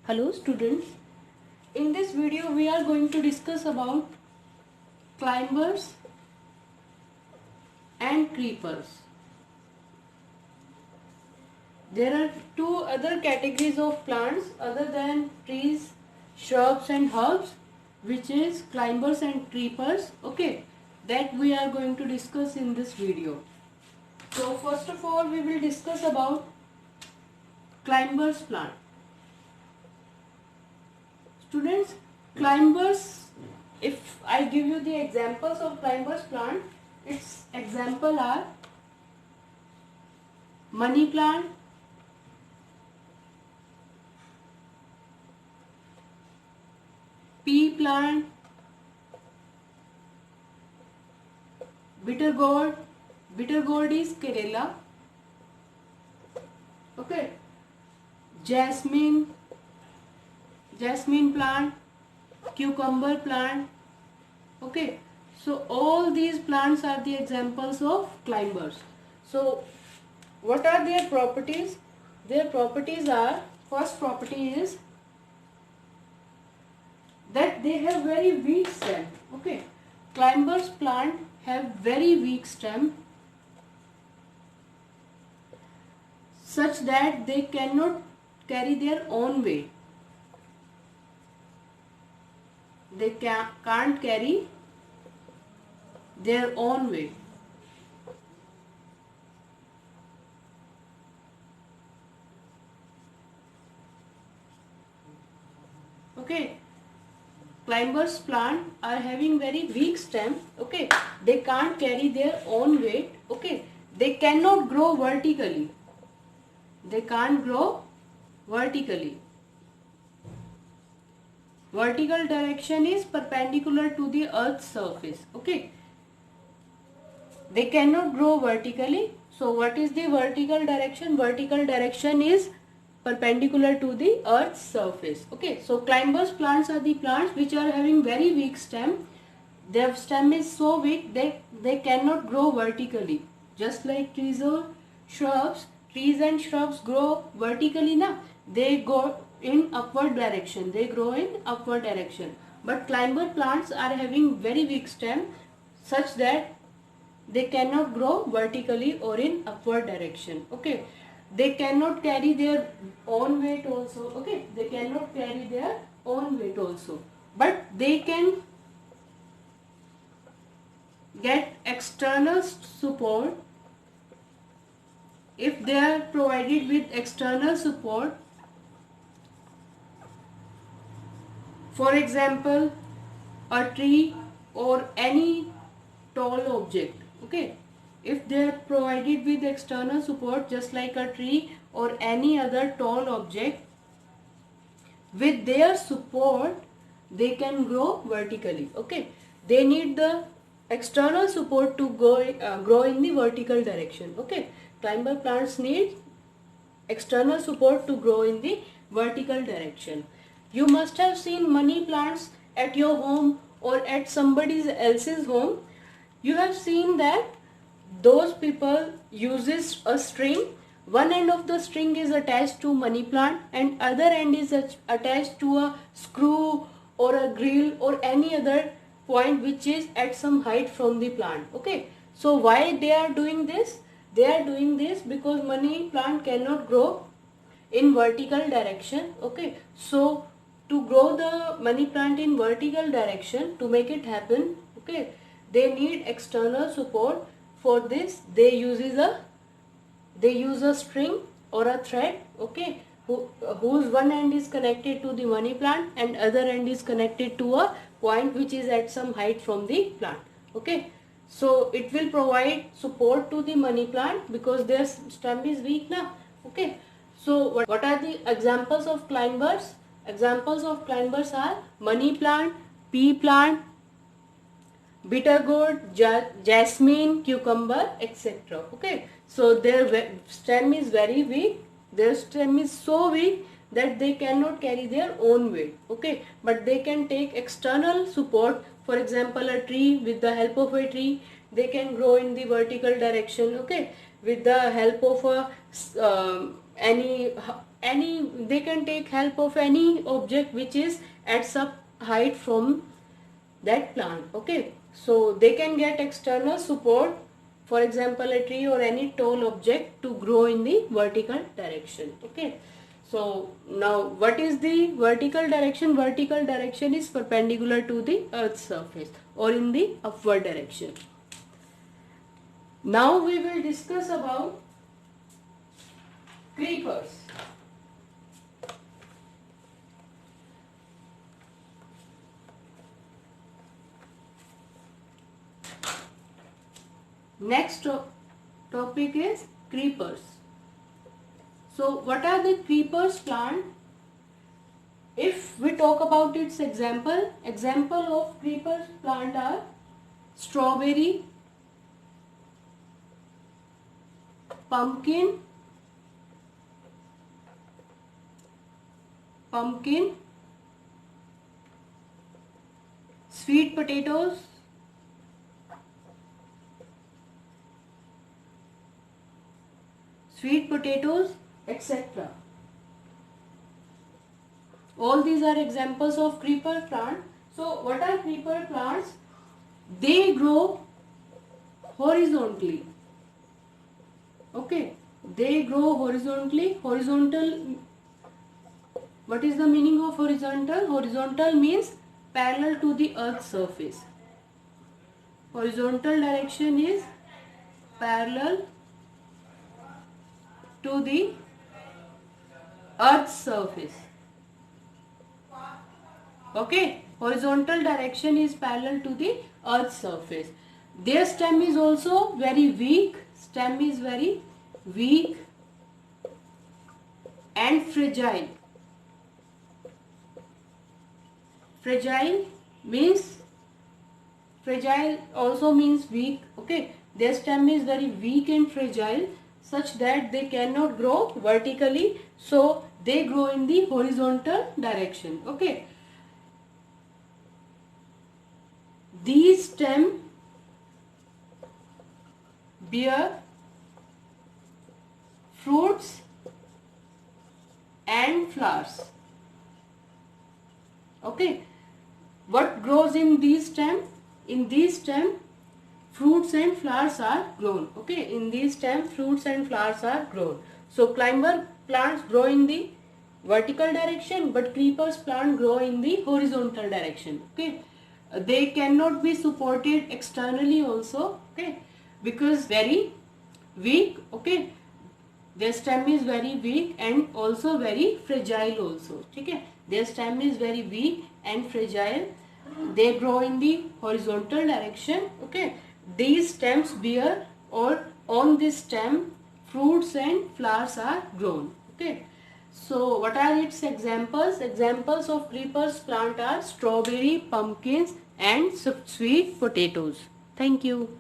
Hello students, in this video we are going to discuss about climbers and creepers. There are two other categories of plants other than trees, shrubs and herbs, which is climbers and creepers, okay, that we are going to discuss in this video. So first of all we will discuss about climbers plant. Students, climbers, if I give you the examples of climbers plant, its example are money plant, pea plant, bitter gourd is Kerala, okay, jasmine plant, cucumber plant, okay. So all these plants are the examples of climbers. So what are their properties? Their properties are, first property is that they have very weak stem, okay. Climbers plant have very weak stem such that they cannot carry their own weight. They can't carry their own weight. Okay, climbers plant are having very weak stem, okay. They can't carry their own weight, okay. They cannot grow vertically. They can't grow vertically. Vertical direction is perpendicular to the earth's surface, okay. They cannot grow vertically. So what is the vertical direction? Vertical direction is perpendicular to the earth's surface, okay. So climbers plants are the plants which are having very weak stem. Their stem is so weak they cannot grow vertically. Just like trees or shrubs, trees and shrubs grow vertically na. They go in upward direction. They grow in upward direction. But climber plants are having very weak stem such that they cannot grow vertically or in upward direction, okay. They cannot carry their own weight also, okay. They cannot carry their own weight also. But they can get external support if they are provided with external support. For example, a tree or any tall object, okay. If they are provided with external support just like a tree or any other tall object, with their support they can grow vertically, okay. They need the external support to grow in the vertical direction, okay. Climber plants need external support to grow in the vertical direction. You must have seen money plants at your home or at somebody else's home. You have seen that those people uses a string. One end of the string is attached to money plant and other end is attached to a screw or a grill or any other point which is at some height from the plant, okay. So why they are doing this? They are doing this because money plant cannot grow in vertical direction, okay. So to grow the money plant in vertical direction, to make it happen, okay, they need external support. For this they use a string or a thread, okay, whose one end is connected to the money plant and other end is connected to a point which is at some height from the plant, okay. So it will provide support to the money plant because their stem is weak now, okay. So what are the examples of climbers? Examples of climbers are money plant, pea plant, bitter gourd, jasmine, cucumber, etc. Okay. So their stem is very weak. Their stem is so weak that they cannot carry their own weight, okay. But they can take external support. For example, a tree, with the help of a tree they can grow in the vertical direction, okay. With the help of a any they can take help of any object which is at some height from that plant. Okay, so they can get external support, for example a tree or any tall object, to grow in the vertical direction. Okay, so now what is the vertical direction? Vertical direction is perpendicular to the earth's surface or in the upward direction. Now we will discuss about creepers. Next topic is creepers. So what are the creepers plant? If we talk about its example of creepers plant are strawberry, pumpkin, sweet potatoes, etc. All these are examples of creeper plant. So what are creeper plants? They grow horizontally. Okay, they grow horizontally. Horizontal, what is the meaning of horizontal? Horizontal means parallel to the earth's surface. Horizontal direction is parallel to the earth's surface. Okay, horizontal direction is parallel to the earth's surface. Their stem is also very weak. Stem is very weak and fragile. Fragile also means weak. Okay, their stem is very weak and fragile, such that they cannot grow vertically, so they grow in the horizontal direction. Okay, these stems bear fruits and flowers. Okay, what grows in these stems? In these stems, fruits and flowers are grown. Okay, in these stems, fruits and flowers are grown. So climber plants grow in the vertical direction, but creepers plant grow in the horizontal direction. Okay, they cannot be supported externally also. Okay, because very weak. Okay, their stem is very weak and also very fragile also. Okay, their stem is very weak and fragile. They grow in the horizontal direction. Okay, these stems bear, or on this stem, fruits and flowers are grown. Okay, so what are its examples? Examples of creepers plant are strawberry, pumpkins and sweet potatoes. Thank you.